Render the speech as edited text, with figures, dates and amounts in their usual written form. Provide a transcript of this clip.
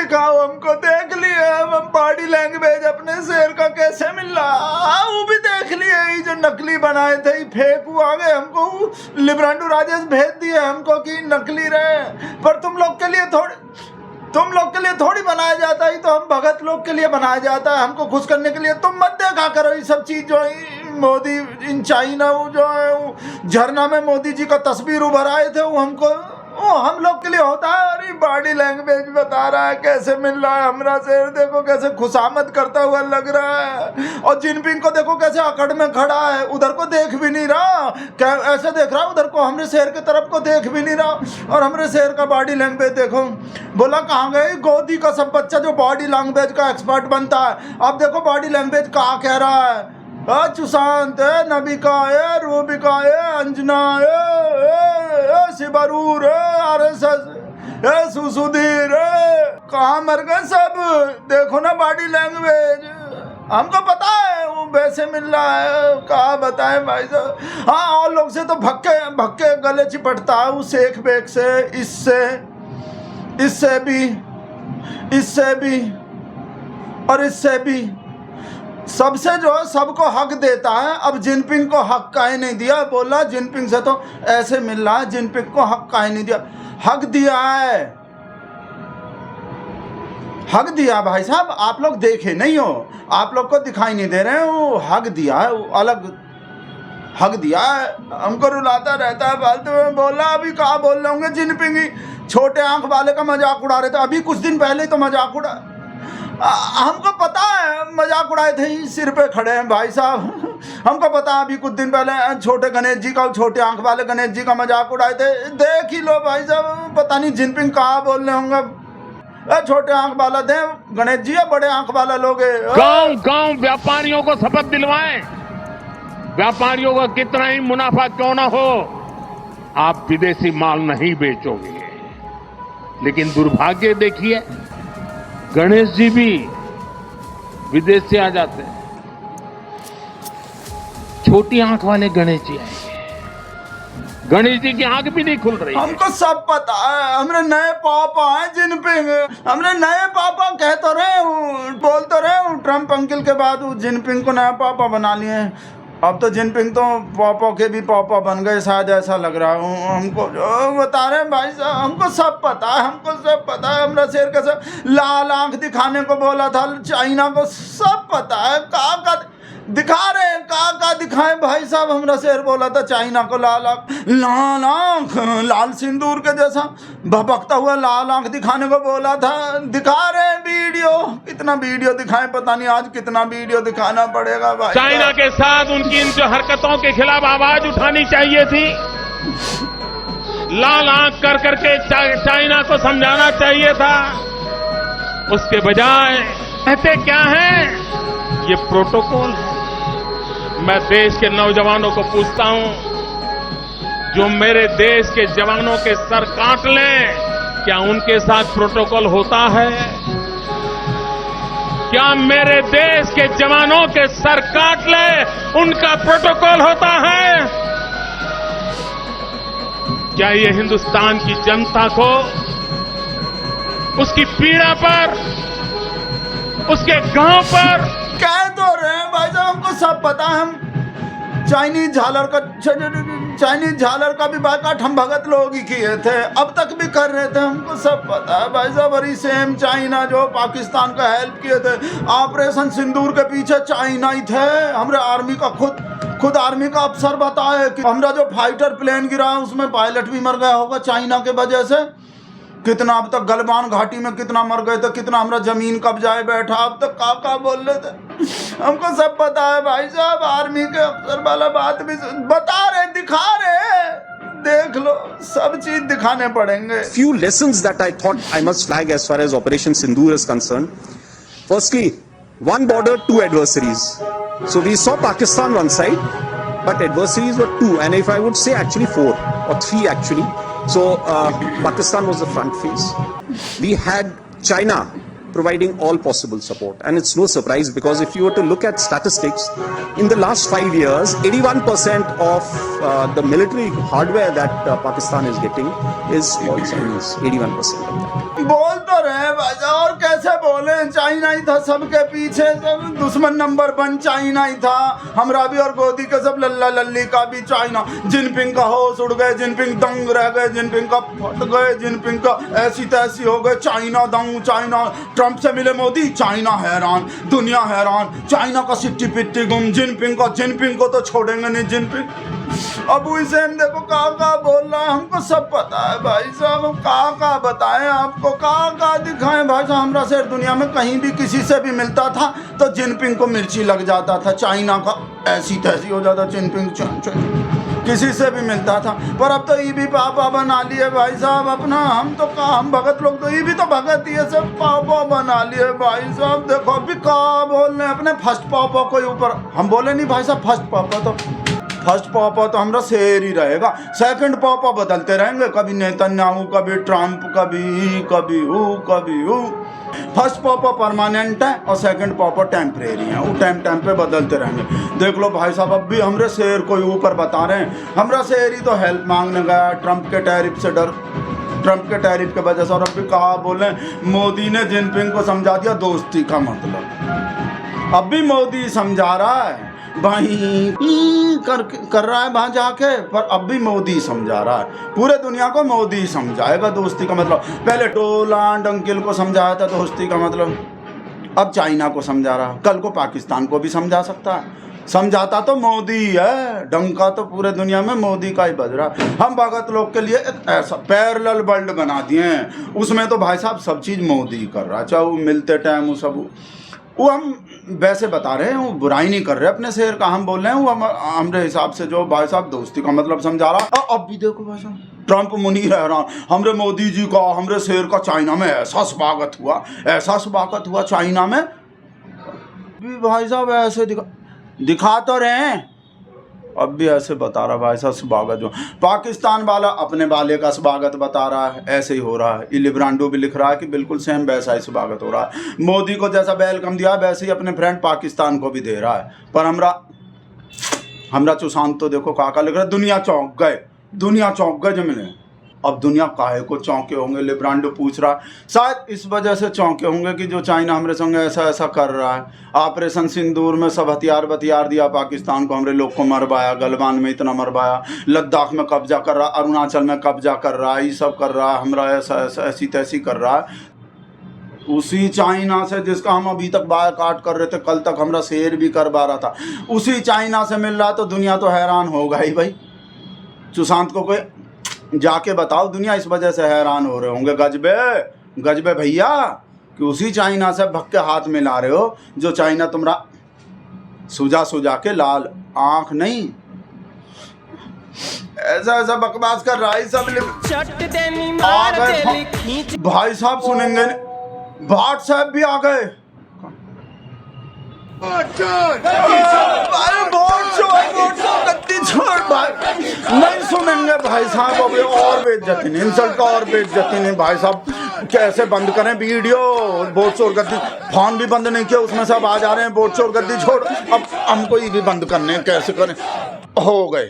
दिखाओ हमको, देख लिए हम बॉडी लैंग्वेज अपने शेर का कैसे मिल रहा, वो भी देख लिए। ये जो नकली बनाए थे ये फेक हुआ गए, हमको लिब्रांडो राजेश भेज दिए हमको कि नकली रहे। पर तुम लोग के लिए थोड़ी बनाया जाता है, तो हम भगत लोग के लिए बनाया जाता है, हमको खुश करने के लिए। तुम मत देखा करो ये सब चीज जो मोदी इन चाइना जो है झरना में मोदी जी का तस्वीर उभर आए थे, वो हम लोग के लिए होता है। और ये बॉडी लैंग्वेज बता रहा है कैसे मिल रहा है हमरा शेर, देखो कैसे खुशामद करता हुआ लग रहा है। और जिनपिंग को देखो कैसे अकड़ में खड़ा है, उधर को देख भी नहीं रहा, क्या ऐसे देख रहा उधर को, हमरे शेर की तरफ को देख भी नहीं रहा। और हमरे शेर का बॉडी लैंग्वेज देखो, बोला कहाँ गए गोदी का सब बच्चा जो बॉडी लैंग्वेज का एक्सपर्ट बनता है। अब देखो बॉडी लैंग्वेज कहाँ कह रहा है, सुशांत है, नबिका है, रूबिका है, अंजना है, शिवरूर है, आरएसएस है, सुधीर है, कहाँ मर गए सब। देखो ना बॉडी लैंग्वेज, हमको पता है वो वैसे मिल रहा है, कहाँ बताए भाई साहब। हाँ, और लोग से तो भक्के गले चिपटता है उस एक बेग से, इससे भी और इससे भी, सबसे जो है सबको हक देता है। अब जिनपिंग को हक काहे नहीं दिया, बोला जिनपिंग से तो ऐसे मिल रहा है, जिनपिंग को हक काहे नहीं दिया। हक दिया है, हक दिया भाई साहब, आप लोग देखे नहीं हो, आप लोग को दिखाई नहीं दे रहे हैं, वो हक दिया है, वो अलग हक दिया है। हमको रुलाता रहता है फालतू में, बोला अभी कहाँ बोल रहे होंगे जिनपिंग ही छोटे आंख वाले का मजाक उड़ा रहे थे, अभी कुछ दिन पहले तो मजाक उड़ा, हमको पता है मजाक उड़ाए थे, सिर पे खड़े हैं भाई साहब। हमको पता है अभी कुछ दिन पहले छोटे गणेश जी का, छोटे आंख वाले गणेश जी का मजाक उड़ाए थे, देख ही लो भाई साहब। पता नहीं जिनपिंग कहाँ बोल रहे होंगे, छोटे आंख वाला दे गणेश जी या बड़े आंख वाला लोग। गांव व्यापारियों को शपथ दिलवाएं, व्यापारियों का कितना ही मुनाफा क्यों ना हो, आप विदेशी माल नहीं बेचोगे। लेकिन दुर्भाग्य देखिए, गणेश जी भी विदेश से आ जाते हैं, छोटी आंख वाले गणेश जी आएंगे, गणेश जी की आंख भी नहीं खुल रही। हमको सब पता है, हमरे नए पापा हैं जिनपिंग, हमरे नए पापा कह तो रहे, बोल तो रहे, ट्रम्प अंकल के बाद जिनपिंग को नया पापा बना लिए। अब तो जिनपिंग तो पापा के भी पापा बन गए शायद, ऐसा लग रहा है हमको, जो बता रहे हैं भाई साहब। हमको सब पता है, हमको सब पता है। हमरा शेर का सब लाल आंख दिखाने को बोला था चाइना को, सब पता है। का दिखा रहे हैं, का दिखाएं भाई साहब। हमरा शेर बोला था चाइना को लाल आंख, लाल सिंदूर के जैसा भभकता हुआ लाल आंख दिखाने को बोला था। दिखा रहे हैं वीडियो, कितना वीडियो दिखाएं पता नहीं, आज कितना वीडियो दिखाना पड़ेगा भाई। चाइना के साथ उनकी इन जो हरकतों के खिलाफ आवाज उठानी चाहिए थी, लाल आंख कर करके चाइना को समझाना चाहिए था। उसके बजाय कहते क्या है, ये प्रोटोकॉल है। मैं देश के नौजवानों को पूछता हूं, जो मेरे देश के जवानों के सर काट लें, क्या उनके साथ प्रोटोकॉल होता है? क्या मेरे देश के जवानों के सर काट लें, उनका प्रोटोकॉल होता है? क्या ये हिंदुस्तान की जनता को उसकी पीड़ा पर, उसके गांव पर कह तो रहे हैं भाई साहब, हमको सब पता है। हम चाइनीज झालर का भी बाकाट हम भगत लोग ही किए थे, अब तक भी कर रहे थे, हमको सब पता है भाई साहब। और सेम चाइना जो पाकिस्तान का हेल्प किए थे ऑपरेशन सिंदूर के पीछे चाइना ही थे। हमारे आर्मी का खुद आर्मी का अफसर बताए कि हमारा जो फाइटर प्लेन गिरा उसमें पायलट भी मर गया होगा चाइना के वजह से। कितना अब तक गलवान घाटी में कितना मर गए थे, कितना हमारा जमीन कब्जाए बैठा, अब तक का बोल रहे थे। हमको सब पता है भाई साहब, आर्मी के अफसर वाला बात भी बता रहे, दिखा रहे, देख लो, सब चीज दिखाने पड़ेंगे। Few lessons that I thought I must flag as far as Operation Sindoor is concerned. Firstly, one border, two adversaries. So we saw Pakistan one side, but adversaries were two, and if I would say actually four or three actually. So Pakistan was the front face. We had China providing all possible support. And it's no surprise because if you were to look at statistics, in the last 5 years, 81% of the military hardware that Pakistan is getting is all Chinese. 81% of that. बोल तो रहे भाई, और कैसे बोले, China ही था सबके पीछे, सब दुश्मन नंबर 1 चाइना ही था। हमरा भी और गोदी के सब लल्ला लल्ली का भी चाइना। जिनपिंग का होश उड़ गए, जिनपिंग दंग रह गए, जिनपिंग का फट गए, जिनपिंग का ऐसी तैसी हो गए, चाइना दंग, चाइना। ट्रंप से मिले मोदी, चाइना हैरान, दुनिया हैरान, चाइना का सिट्टी पिट्टी गुम, जिनपिंग को तो छोड़ेंगे नहीं जिनपिंग। अबू हुसैन देखो कहाँ बोल रहा है, हमको सब पता है भाई साहब, हम कहाँ बताएं आपको, कहाँ दिखाएं भाई साहब। हमरा से दुनिया में कहीं भी किसी से भी मिलता था तो जिनपिंग को मिर्ची लग जाता था, चाइना का ऐसी तैसी हो जाता जिनपिंग, किसी से भी मिलता था। पर अब तो ये भी पापा बना लिए भाई साहब अपना, हम तो कहाँ, हम भगत लोग तो ये भी तो भगत ही है, सब पापा बना लिए भाई साहब। देखो अभी कहाँ बोल रहे हैं अपने फर्स्ट पापा को ऊपर, हम बोले नहीं भाई साहब फर्स्ट पापा तो हमारा शेर ही रहेगा, सेकंड पापा बदलते रहेंगे, कभी नेतन्याहू, कभी ट्रंप, कभी हु। फर्स्ट पापा परमानेंट है और सेकंड पापा टेम्परेरी है, वो टाइम पे बदलते रहेंगे। देख लो भाई साहब, अब भी हमरे शेर को ऊपर बता रहे हैं, हमरा शेर ही तो हेल्प मांगने गया ट्रंप के टैरिफ से डर, ट्रंप के टैरिफ के वजह से। और अब भी कहा बोले, मोदी ने जिनपिंग को समझा दिया दोस्ती का मतलब। अब भी मोदी समझा रहा है भाई, कर रहा है वहां जाके, पर अब भी मोदी समझा रहा है, पूरे दुनिया को मोदी समझाएगा दोस्ती का मतलब। पहले डोनाल्ड अंकल को समझाया था दोस्ती का मतलब, अब चाइना को समझा रहा है, कल को पाकिस्तान को भी समझा सकता है। समझाता तो मोदी है, डंका तो पूरे दुनिया में मोदी का ही बज रहा। हम भगत लोग के लिए ऐसा पैरेलल वर्ल्ड बना दिए हैं, उसमें तो भाई साहब सब चीज़ मोदी कर रहा है, चाहे वो मिलते टाइम वो सब, वो हम वैसे बता रहे हैं, वो बुराई नहीं कर रहे अपने शेर का, हम बोल रहे हैं वो हमारे हिसाब से जो भाई साहब दोस्ती का मतलब समझा रहा। अब भी देखो भाई साहब, ट्रंप मुनीर हैरान, हमरे मोदी जी का, हमरे शेर का चाइना में ऐसा स्वागत हुआ चाइना में भी भाई साहब, ऐसे दिखा तो रहे हैं, अब भी ऐसे बता रहा भाई साहब स्वागत। जो पाकिस्तान वाला अपने वाले का स्वागत बता रहा है, ऐसे ही हो रहा है। ये लिब्रांडो भी लिख रहा है कि बिल्कुल सेम वैसा ही स्वागत हो रहा है, मोदी को जैसा वेलकम दिया वैसे ही अपने फ्रेंड पाकिस्तान को भी दे रहा है। पर हमरा सुशांत तो देखो काका लिख रहा है, दुनिया चौंक गए जमीने। अब दुनिया काहे को चौंके होंगे, लिब्रांडो पूछ रहा है। शायद इस वजह से चौंके होंगे कि जो चाइना हमारे संग ऐसा कर रहा है। ऑपरेशन सिंदूर में सब हथियार दिया पाकिस्तान को, हमारे लोग को मरवाया, गलवान में इतना मरवाया, लद्दाख में कब्जा कर रहा, अरुणाचल में कब्जा कर रहा, ये सब कर रहा है, हमारा ऐसी तैसी कर रहा है। उसी चाइना से जिसका हम अभी तक बाय काट कर रहे थे, कल तक हमारा शेर भी करवा रहा था, उसी चाइना से मिल रहा, तो दुनिया तो हैरान होगा ही भाई। सुशांत को कोई जाके बताओ, दुनिया इस वजह से हैरान हो रहे होंगे गजबे भैया, कि उसी चाइना से भग के हाथ मिला रहे हो, जो चाइना तुम्हारा सुजा के लाल आंख नहीं, ऐसा बकवास कर रहा है सब। भाई साहब सुनेंगे, भाट साहब भी आ गए, नहीं सुनेंगे भाई साहब, अभी और बेइज्जती नहीं, इंसल्ट का और बेइज्जती नहीं भाई साहब। कैसे बंद करें वीडियो, वोट चोर गद्दी, फोन भी बंद नहीं किया, उसमें सब आ जा रहे हैं वोट चोर गद्दी छोड़, अब हमको ये भी बंद करने कैसे करें, हो गए।